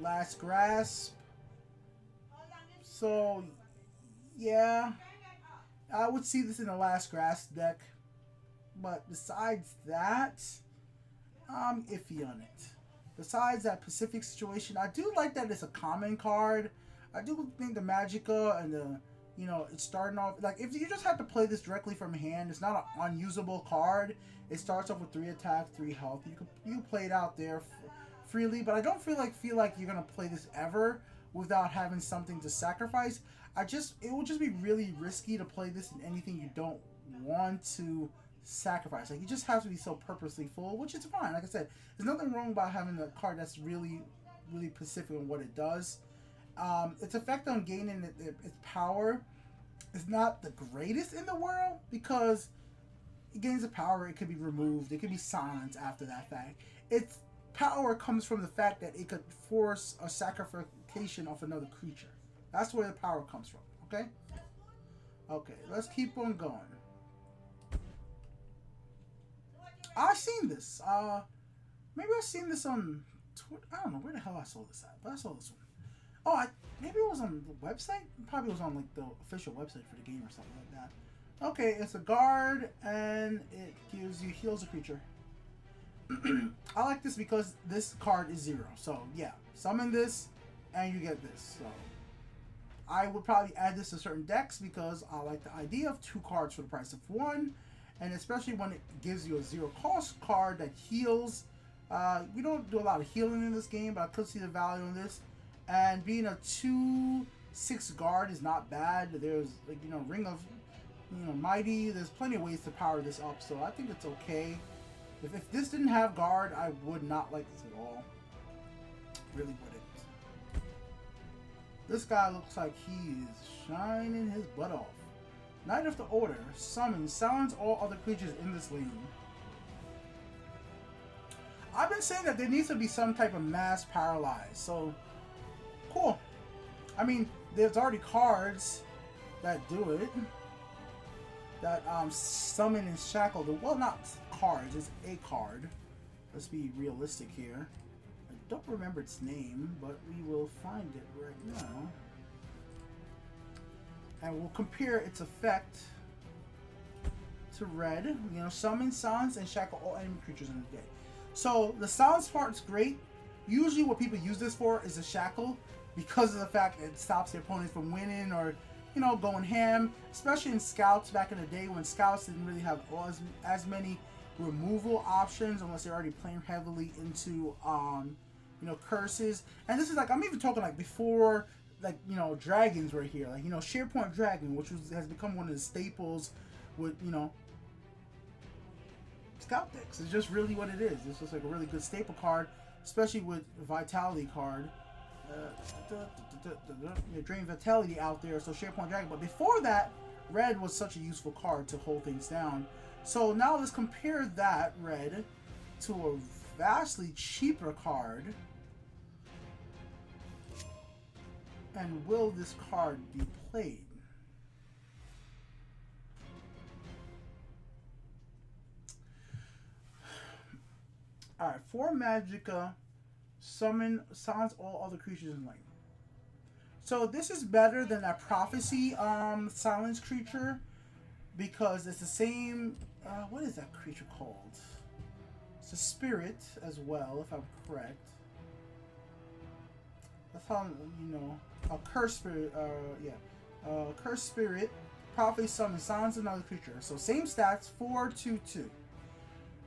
Last Grasp. So, yeah, I would see this in the Last Grasp deck. But besides that, I'm iffy on it. Besides that Pacific situation, I do like that it's a common card. I do think the Magica and the, you know, it's starting off, like, if you just have to play this directly from hand, it's not an unusable card. It starts off with 3 attack, 3 health. You can play it out there freely, but I don't feel like you're gonna play this ever without having something to sacrifice. It will just be really risky to play this in anything you don't want to sacrifice. Like, you just have to be so purposely full, which is fine. Like I said, there's nothing wrong about having a card that's really, really specific in what it does. Its effect on gaining its power is not the greatest in the world because it gains a power, it could be removed, it could be silenced after that fact. Its power comes from the fact that it could force a sacrification of another creature. That's where the power comes from, okay? Okay, let's keep on going. I've seen this. Maybe I've seen this on Twitter. I don't know where the hell I saw this at, but I saw this one. Oh, maybe it was on the website? Probably was on like the official website for the game or something like that. Okay, it's a guard and it heals a creature. I like this because this card is 0. So yeah, summon this and you get this. So I would probably add this to certain decks because I like the idea of 2 cards for the price of 1. And especially when it gives you a 0 cost card that heals. We don't do a lot of healing in this game, but I could see the value in this. And being a 2/6 guard is not bad. There's, like, you know, Ring of, you know, Mighty. There's plenty of ways to power this up, so I think it's okay. If this didn't have guard, I would not like this at all. Really wouldn't. This guy looks like he is shining his butt off. Knight of the Order. Summon. Silence all other creatures in this lane. I've been saying that there needs to be some type of mass paralyze, so cool. I mean, there's already cards that do it. That summon and shackle. Well, not cards. It's a card. Let's be realistic here. I don't remember its name, but we will find it right now. And we'll compare its effect to red. You know, summon, silence, and shackle all enemy creatures in the day. So the silence part's great. Usually what people use this for is a shackle because of the fact it stops the opponents from winning or, you know, going ham. Especially in scouts back in the day when scouts didn't really have as many removal options unless they're already playing heavily into, you know, curses. And this is like, I'm even talking like before, like, you know, dragons were here. Like, you know, SharePoint Dragon, which has become one of the staples with, you know, scout decks. It's just really what it is. It's just like a really good staple card, especially with the Vitality card. Drain Vitality out there, so SharePoint Dragon. But before that, red was such a useful card to hold things down. So now let's compare that red to a vastly cheaper card. And will this card be played? Alright, 4 Magica, summon, silence all other creatures in lane. So this is better than that Prophecy silence creature because it's the same, what is that creature called? It's a spirit as well, if I'm correct. That's how, you know, a cursed spirit, cursed spirit, prophecy, summon, silence another creature. So same stats, 4/2/2.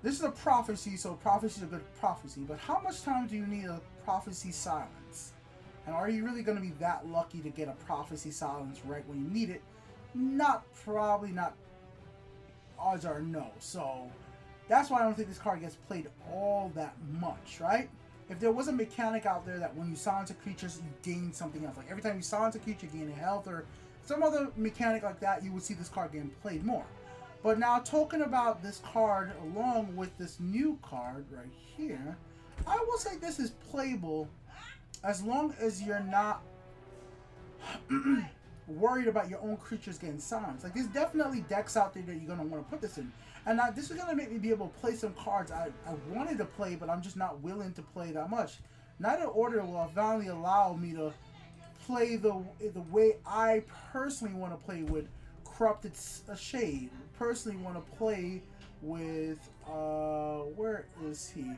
This is a prophecy, so prophecy is a good prophecy. But how much time do you need a prophecy silence? And are you really going to be that lucky to get a prophecy silence right when you need it? Probably not. Odds are no. So that's why I don't think this card gets played all that much, right? If there was a mechanic out there that when you silence a creature, you gain something else. Like every time you silence a creature, you gain a health or some other mechanic like that, you would see this card getting played more. But now talking about this card along with this new card right here, I will say this is playable as long as you're not worried about your own creatures getting silenced. Like there's definitely decks out there that you're going to want to put this in. And this is going to make me be able to play some cards I wanted to play, but I'm just not willing to play that much. Neither order will finally allow me to play the way I personally want to play with Corrupted Shade. Personally want to play with where is he?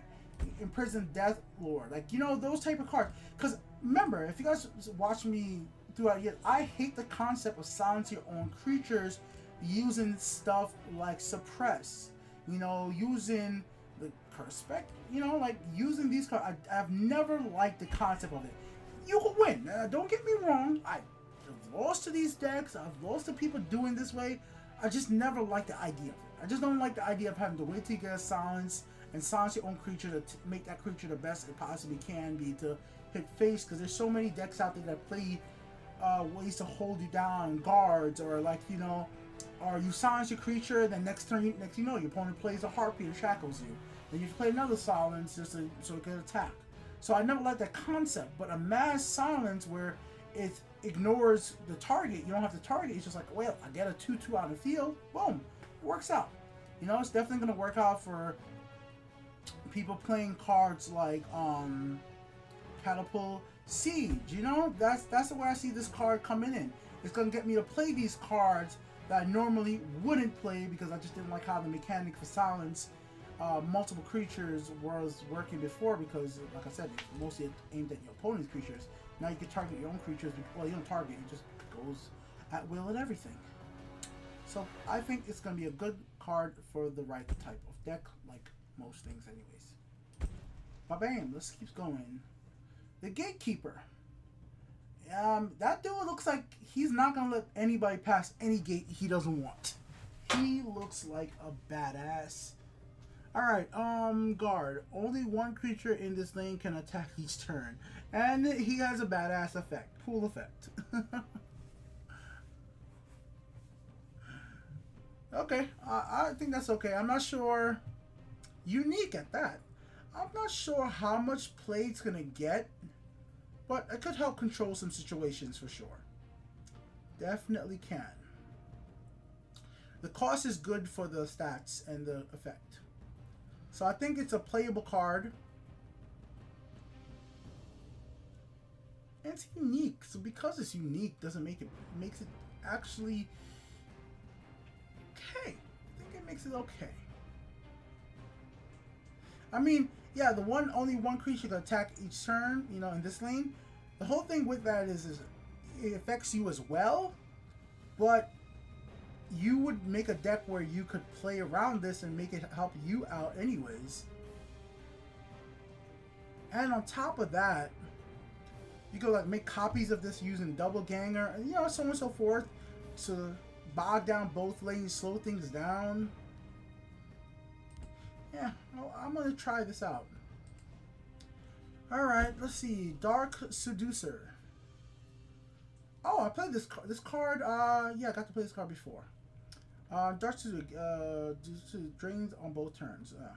Imprisoned Death Lord. Like, you know, those type of cards. Because remember, if you guys watch me throughout years, I hate the concept of silencing your own creatures using stuff like suppress. You know, using the perspective. You know, like using these cards. I've never liked the concept of it. You can win. Don't get me wrong. I've lost to these decks. I've lost to people doing this way. I just never liked the idea of it. I just don't like the idea of having to wait till you get a silence and silence your own creature to make that creature the best it possibly can be to hit face. Because there's so many decks out there that play ways to hold you down, guards, or like, you know, or you silence your creature, then next turn, next you know, your opponent plays a harpy and shackles you. Then you play another silence just so it can attack. So I never liked that concept, but a mass silence where it ignores the target, you don't have to target, it's just like, well, I get a 2/2 out of the field, boom, it works out. You know, it's definitely going to work out for people playing cards like Catapult Siege. You know, that's the way I see this card coming in. It's going to get me to play these cards that I normally wouldn't play because I just didn't like how the mechanic for silence multiple creatures was working before, because like I said, it's mostly aimed at your opponent's creatures. Now you can target your own creatures. Well, you don't target, it just goes at will and everything. So I think it's going to be a good card for the right type of deck, like most things anyways. But bam, let's keep going. The Gatekeeper. That dude looks like he's not going to let anybody pass any gate he doesn't want. He looks like a badass. Alright, guard. Only one creature in this lane can attack each turn. And he has a badass effect. Cool effect. Okay, I think that's okay. I'm not sure. Unique at that. I'm not sure how much play it's going to get, but it could help control some situations for sure. Definitely can. The cost is good for the stats and the effect. So I think it's a playable card. And it's unique. So because it's unique doesn't make it, makes it actually okay. I think it makes it okay. I mean, yeah, only one creature can attack each turn, you know, in this lane. The whole thing with that is it affects you as well, but you would make a deck where you could play around this and make it help you out anyways. And on top of that, you could like make copies of this using double ganger, you know, so on and so forth, to bog down both lanes, slow things down. Yeah, well, I'm gonna try this out. Alright, let's see. Dark Seducer. Oh, I played this card. Yeah, I got to play this card before. Dark Seducer drains on both turns. I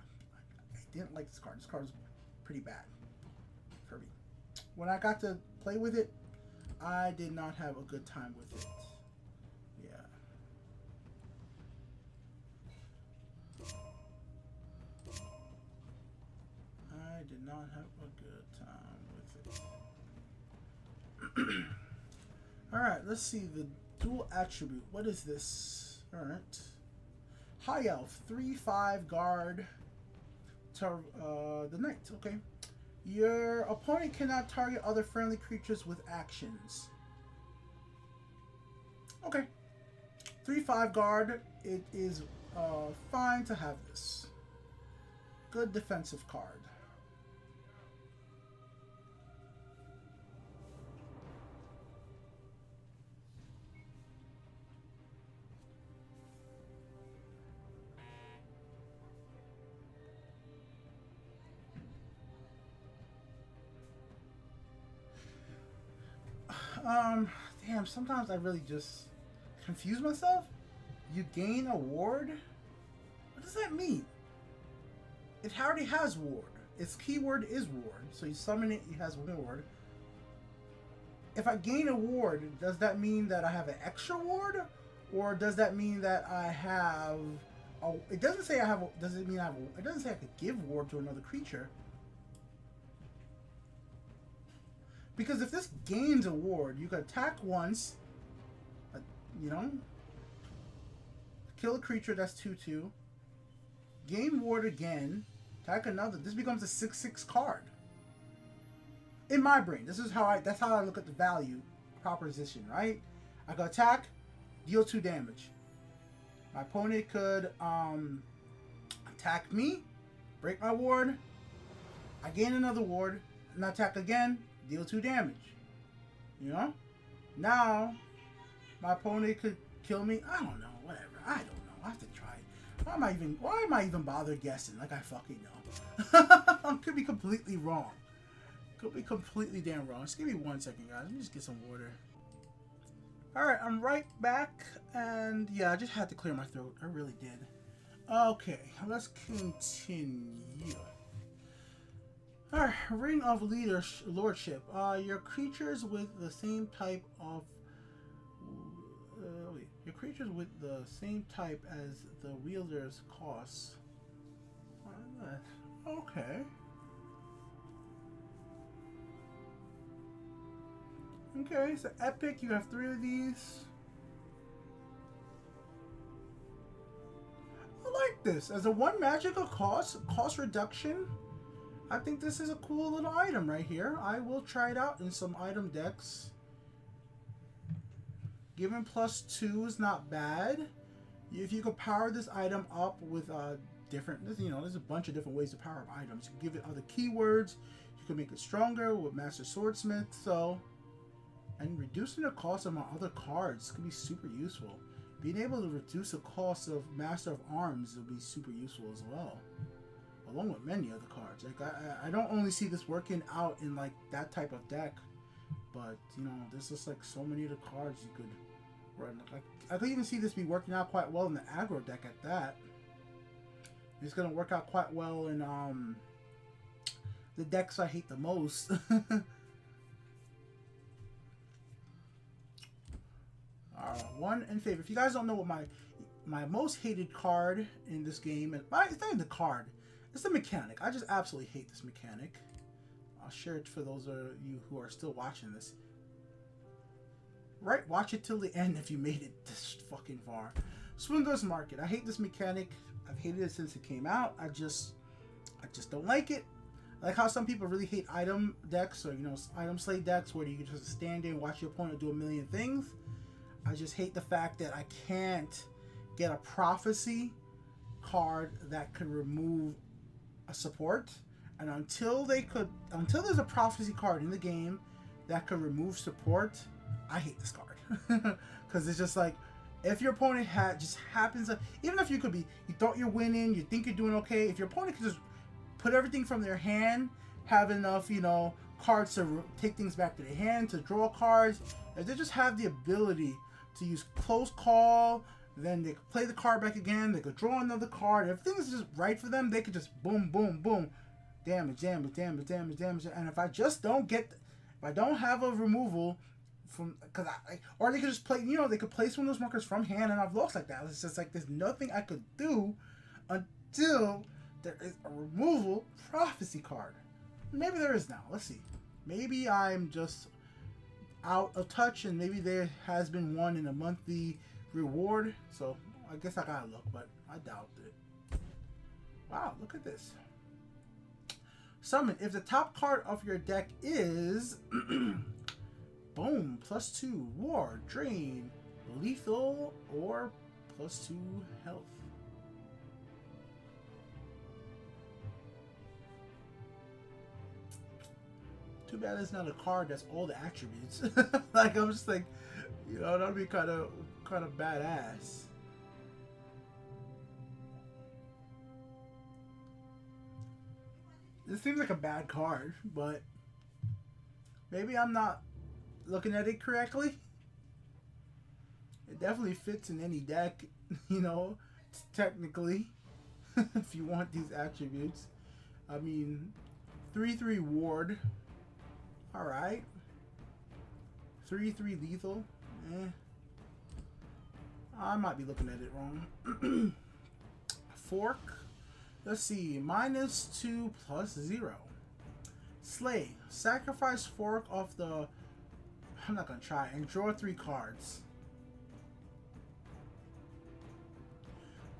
didn't like this card. This card is pretty bad for me. When I got to play with it, I did not have a good time with it. Yeah. I did not have a good time with it. Alright, let's see the dual attribute. What is this? Alright. High Elf, 3/5 guard to the knight. Okay. Your opponent cannot target other friendly creatures with actions. Okay. 3/5 guard. It is fine to have this. Good defensive card. Damn, sometimes I really just confuse myself. You gain a ward? What does that mean? It already has ward. Its keyword is ward, so you summon it, it has ward. If I gain a ward, does that mean that I have an extra ward? Or does that mean that I have a, it doesn't say I have a, does it mean I have a, it doesn't say I could give ward to another creature. Because if this gains a ward, you could attack once, you know, kill a creature that's 2/2, gain ward again, attack another. This becomes a 6/6 card. In my brain, that's how I look at the value proposition, right? I could attack, deal 2 damage. My opponent could attack me, break my ward, I gain another ward, and I attack again, deal 2 damage. You know? Now, my opponent could kill me. I don't know, whatever. I don't know. I have to try it. Why am I even bother guessing like I fucking know? I could be completely wrong. Could be completely damn wrong. Just give me 1 second, guys. Let me just get some water. Alright, I'm right back. And yeah, I just had to clear my throat. I really did. Okay, let's continue. Alright, Ring of Lordship. Your creatures with the same type of... Your creatures with the same type as the wielder's costs. Okay. Okay, so epic, you have 3 of these. I like this. As a 1 magical cost reduction, I think this is a cool little item right here. I will try it out in some item decks. Given +2 is not bad. If you could power this item up with different, you know, there's a bunch of different ways to power up items. You can give it other keywords. You can make it stronger with Master Swordsmith. So, and reducing the cost of my other cards could be super useful. Being able to reduce the cost of Master of Arms will be super useful as well, along with many other cards. Like I don't only see this working out in like that type of deck, but you know, there's just like so many of the cards you could run. Like I could even see this be working out quite well in the aggro deck at that. It's gonna work out quite well in the decks I hate the most. One in favor. If you guys don't know what my most hated card in this game, and it's not even the card, it's the mechanic. I just absolutely hate this mechanic. I'll share it for those of you who are still watching this. Right, watch it till the end if you made it this fucking far. Swindler's Market. I hate this mechanic. I've hated it since it came out. I just don't like it. I like how some people really hate item decks, or you know, item slate decks where you can just stand there and watch your opponent do a million things. I just hate the fact that I can't get a prophecy card that could remove a support. And until there's a prophecy card in the game that could remove support, I hate this card. Because it's just like, if your opponent just happens to, even if you thought you're winning, you think you're doing okay, if your opponent could just put everything from their hand, have enough, you know, cards to take things back to their hand, to draw cards, if they just have the ability to use close call, then they could play the card back again, they could draw another card. If things are just right for them, they could just boom, boom, boom, damage, damage, damage, damage, damage. And if I just don't if I don't have a removal from, or they could just play, you know, they could place one of those markers from hand, and I've lost like that. It's just like there's nothing I could do until there is a removal prophecy card. Maybe there is now. Let's see. Maybe I'm just out of touch, and maybe there has been one in a monthly reward, so I guess I gotta look, but I doubt it. Wow, look at this. Summon. If the top card of your deck is boom, +2 war, drain, lethal, or +2 health. Too bad it's not a card that's all the attributes. Like, I'm just like, you know, that'd be kind of badass. This seems like a bad card, but maybe I'm not looking at it correctly. It definitely fits in any deck, you know, technically, if you want these attributes. I mean, 3/3 ward. Alright. 3/3 lethal. I might be looking at it wrong. Fork. Let's see. -2 +0. Slay. Sacrifice fork off the... I'm not going to try. And draw 3 cards.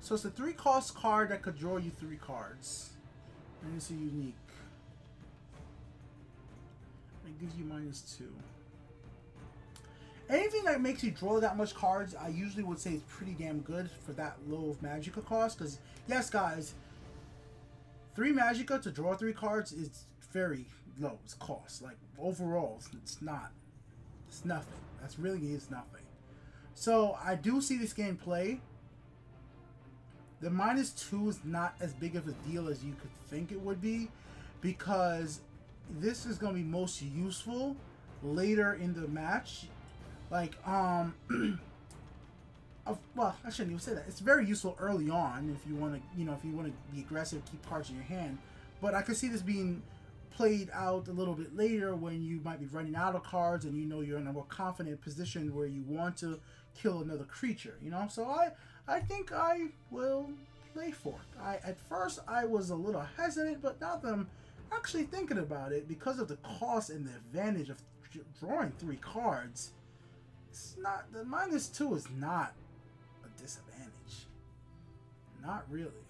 So it's a 3-cost card that could draw you 3 cards. And it's a unique. It gives you -2. Anything that makes you draw that much cards, I usually would say is pretty damn good for that low of Magicka cost. Because, yes, guys, 3 Magicka to draw 3 cards is very low. It's cost. Like, overall, it's not. It's nothing. That's really is nothing. So, I do see this game play. The -2 is not as big of a deal as you could think it would be. Because this is going to be most useful later in the match. Like, well, I shouldn't even say that. It's very useful early on if you want to, you know, if you want to be aggressive, keep cards in your hand. But I could see this being played out a little bit later when you might be running out of cards and you know you're in a more confident position where you want to kill another creature, you know? So I think I will play for it. At first, I was a little hesitant, but now that I'm actually thinking about it, because of the cost and the advantage of drawing 3 cards, it's not, the -2 is not a disadvantage. Not really.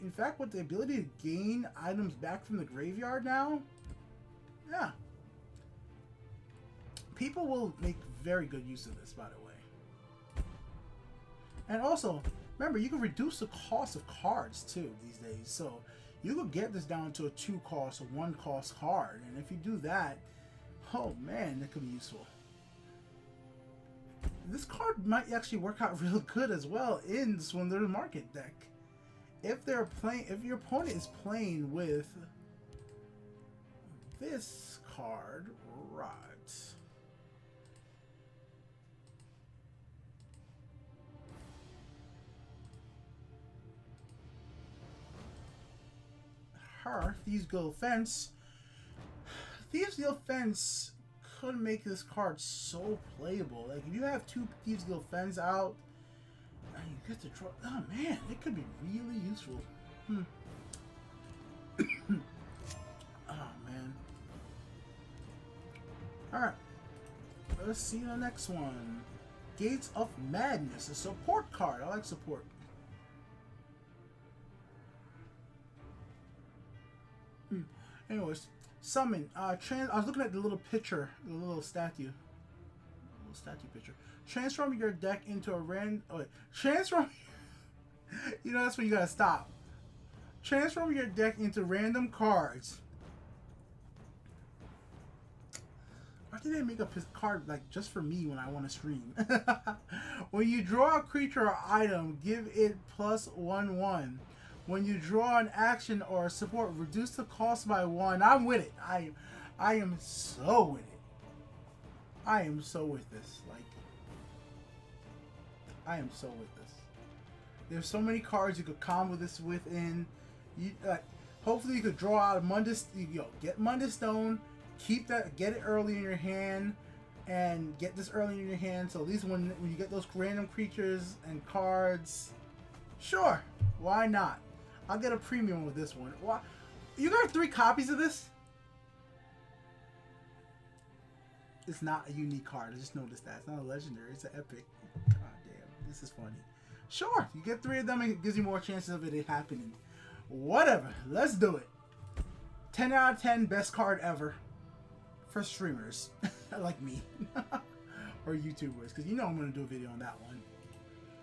In fact, with the ability to gain items back from the graveyard now, yeah. People will make very good use of this, by the way. And also, remember, you can reduce the cost of cards, too, these days. So, you could get this down to a 2-cost or 1-cost card. And if you do that, oh man, that could be useful. This card might actually work out real good as well in the Swindler's Market deck. If your opponent is playing with this card, right? Thieves Guild Fence. Thieves Guild Fence could make this card so playable. Like, if you have 2 Thieves Guild Fence out, and you get to draw... Oh, man, it could be really useful. Oh, man. Alright. Let's see the next one. Gates of Madness. A support card. I like support. Anyways, summon. I was looking at the little picture, the little statue picture. Transform your deck into a random. Oh wait, transform. You know, that's when you gotta stop. Transform your deck into random cards. Why did they make a card like just for me when I want to stream? When you draw a creature or item, give it +1/1. When you draw an action or support, reduce the cost by 1. I'm with it. I am so with it. I am so with this. Like, I am so with this. There's so many cards you could combo this within. Hopefully you could draw out a Mundus. Get Mundus Stone. Keep that. Get it early in your hand, and get this early in your hand. So at least when you get those random creatures and cards, sure, why not? I'll get a premium with this one. Why? You got 3 copies of this? It's not a unique card. I just noticed that. It's not a legendary. It's an epic. God damn. This is funny. Sure. You get 3 of them and it gives you more chances of it happening. Whatever. Let's do it. 10 out of 10. Best card ever. For streamers. Like me. Or YouTubers. Because you know I'm going to do a video on that one.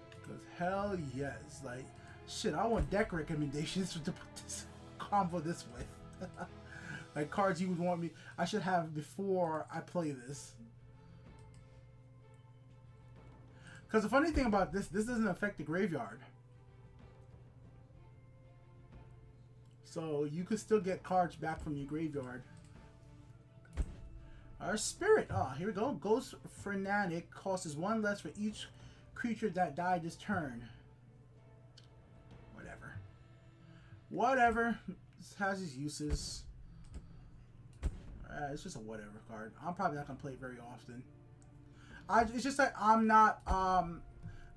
Because hell yes. Like, shit, I want deck recommendations to put this combo this with. Like cards you would want me. I should have before I play this. Because the funny thing about this doesn't affect the graveyard. So you could still get cards back from your graveyard. Our Spirit. Ah, here we go. Ghost Fanatic costs 1 less for each creature that died this turn. Whatever. This has its uses. It's just a whatever card. I'm probably not going to play it very often. It's just that I'm not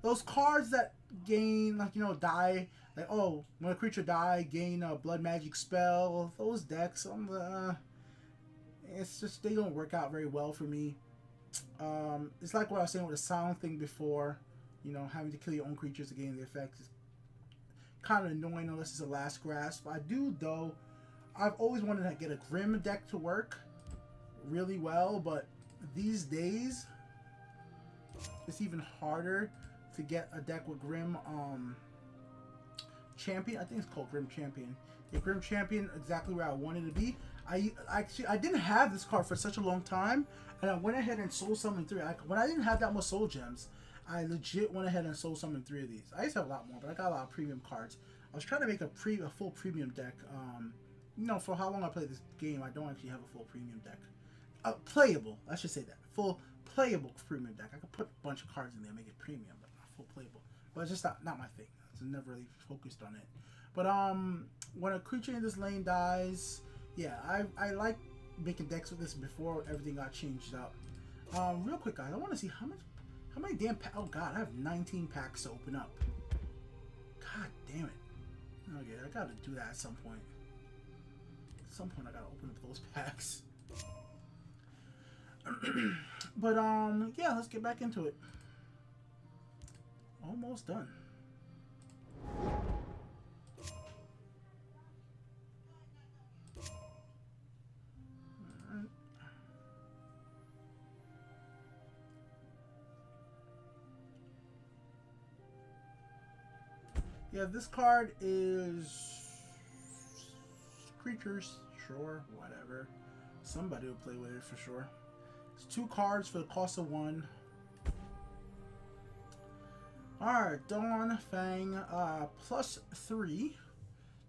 those cards that gain, like, die, like, oh, when a creature die, gain a blood magic spell. Those decks, it's just, they don't work out very well for me. It's like what I was saying with the sound thing before. Having to kill your own creatures to gain the effect is kind of annoying unless it's a last grasp. I do, though. I've always wanted to get a Grim deck to work really well, but these days it's even harder to get a deck with Grim Champion. I think it's called Grim Champion. Yeah, Grim Champion, exactly where I wanted to be. I didn't have this card for such a long time, and I went ahead and soul summoned 3. When I didn't have that much soul gems, I legit went ahead and soul summoned 3 of these. I used to have a lot more, but I got a lot of premium cards. I was trying to make a full premium deck. For how long I played this game, I don't actually have a full premium deck. Playable, I should say that. Full playable premium deck. I could put a bunch of cards in there and make it premium, but not full playable. But it's just not my thing. I never really focused on it. But when a creature in this lane dies, yeah, I like making decks with this before everything got changed up. Real quick, guys, I want to see how many damn packs. Oh god, I have 19 packs to open up. God damn it. Okay, I gotta do that at some point. At some point I gotta open up those packs. But yeah, let's get back into it. Almost done. Yeah, this card is creatures, sure, whatever. Somebody will play with it for sure. It's 2 cards for the cost of 1. Alright, Dawn Fang, +3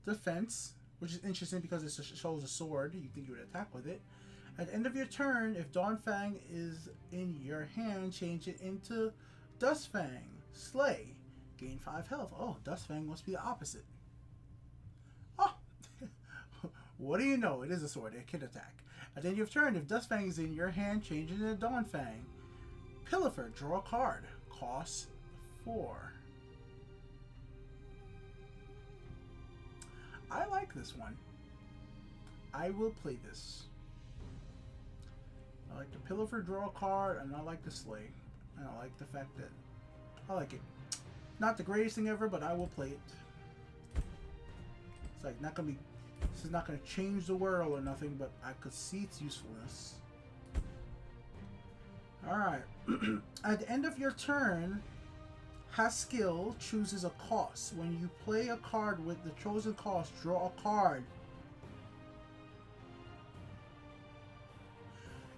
defense, which is interesting because it shows a sword. You think you would attack with it. At the end of your turn, if Dawn Fang is in your hand, change it into Dust Fang. Slay. Gain 5 health. Oh, Dust Fang must be the opposite. Oh! What do you know? It is a sword. It can attack. At the end of your turn, if Dust Fang is in your hand, change it into Dawn Fang. Pillifer. Draw a card. Cost 4. I like this one. I will play this. I like the Pillifer, draw a card, and I like the Slay. And I like the fact that I like it. Not the greatest thing ever, but I will play it. It's like not gonna be. This is not gonna change the world or nothing, but I could see its usefulness. All right. At the end of your turn, Haskill chooses a cost. When you play a card with the chosen cost, draw a card.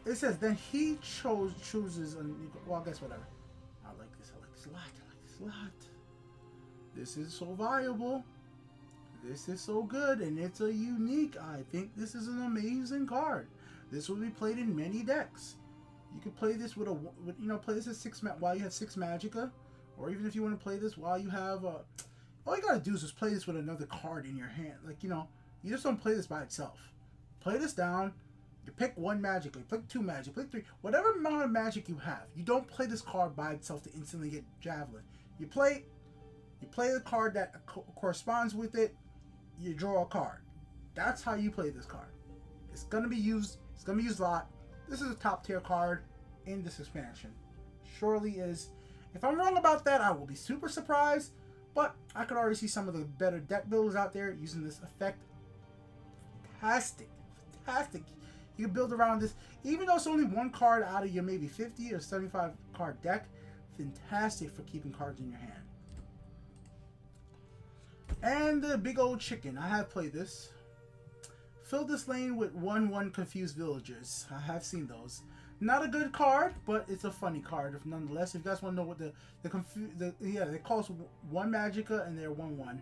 It says then he chooses, and well, I guess whatever. I like this. I like this a lot. I like this a lot. This is so valuable. This is so good, and it's a unique. I think this is an amazing card. This will be played in many decks. You could play this with play this at 6 while you have 6 Magicka, or even if you want to play this while you have all you gotta do is just play this with another card in your hand. Like you just don't play this by itself. Play this down. You pick 1 magic, you pick 2 magic, pick 3, whatever amount of magic you have. You don't play this card by itself to instantly get Javelin. You play the card that corresponds with it. You draw a card. That's how you play this card. It's gonna be used. It's gonna be used a lot. This is a top tier card in this expansion. Surely is. If I'm wrong about that, I will be super surprised. But I could already see some of the better deck builders out there using this effect. Fantastic, fantastic. You can build around this, even though it's only 1 card out of your maybe 50 or 75 card deck. Fantastic for keeping cards in your hand. And the big old chicken. I have played this. Fill this lane with 1/1 confused villagers. I have seen those. Not a good card, but it's a funny card. Nonetheless, if you guys want to know what they cost 1 Magicka and they're 1/1.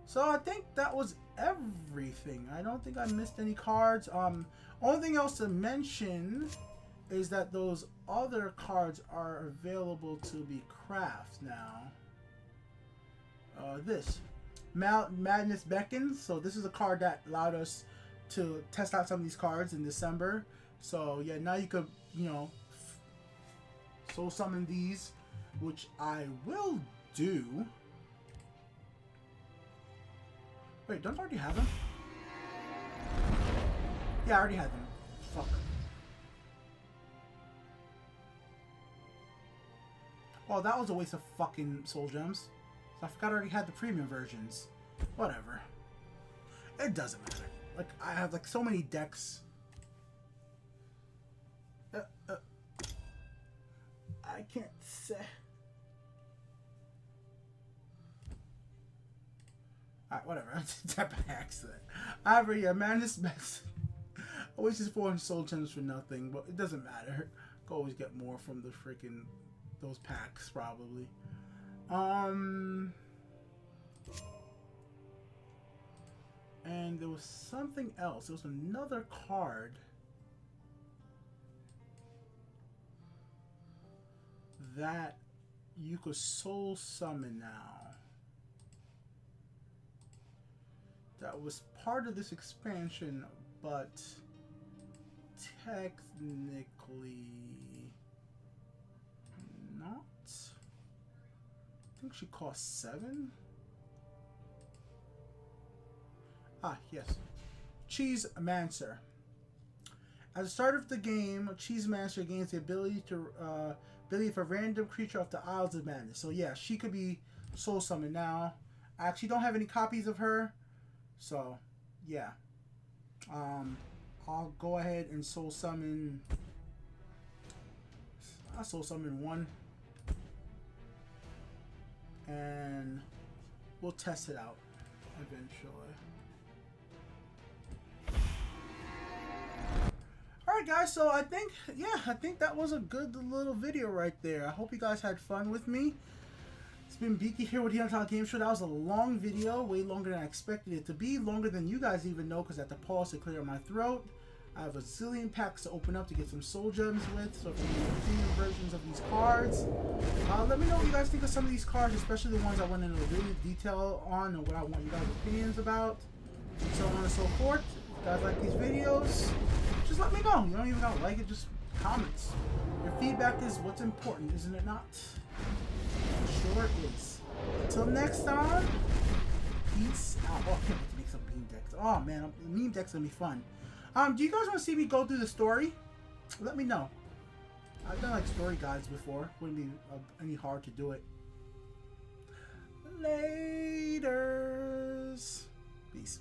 So I think that was everything. I don't think I missed any cards. Only thing else to mention is that those other cards are available to be crafted now. This Madness Beckons. So this is a card that allowed us to test out some of these cards in December. So yeah, now you could soul summon these which I will do. Wait, don't I already have them? Yeah, I already had them. Fuck. Oh, that was a waste of fucking soul gems. So I forgot I already had the premium versions. Whatever. It doesn't matter. Like, I have like so many decks. I can't say. Alright, whatever. I did that by accident. I already Madness Max. I wish it's 400 soul gems for nothing, but it doesn't matter. Could always get more from the freaking those packs probably. And there was something else. There was another card that you could soul summon now. That was part of this expansion, but technically not. I think she cost 7. Ah, yes. Cheese Mancer. At the start of the game, Cheese Mancer gains the ability of a random creature of the Isles of Madness. So yeah, she could be soul summoned now. I actually don't have any copies of her, so yeah. I'll go ahead and soul summon. I'll soul summon 1, and we'll test it out eventually. Alright guys, so I think that was a good little video right there. I hope you guys had fun with me. It's been Biki here with the Untitled Game Show. That was a long video, way longer than I expected it to be. Longer than you guys even know, because I had to pause to clear my throat. I have a zillion packs to open up to get some soul gems with, so if you need premium versions of these cards, let me know what you guys think of some of these cards, especially the ones I went into really detail on and what I want you guys' opinions about, and so on and so forth. If you guys like these videos, just let me know. You don't even gotta like it, just comments. Your feedback is what's important, isn't it not? It sure is. Until next time, peace out. Oh, I can't wait to make some meme decks. Oh man, the meme decks are gonna be fun. Do you guys want to see me go through the story? Let me know. I've done like story guides before. Wouldn't be any hard to do it. Laters. Peace.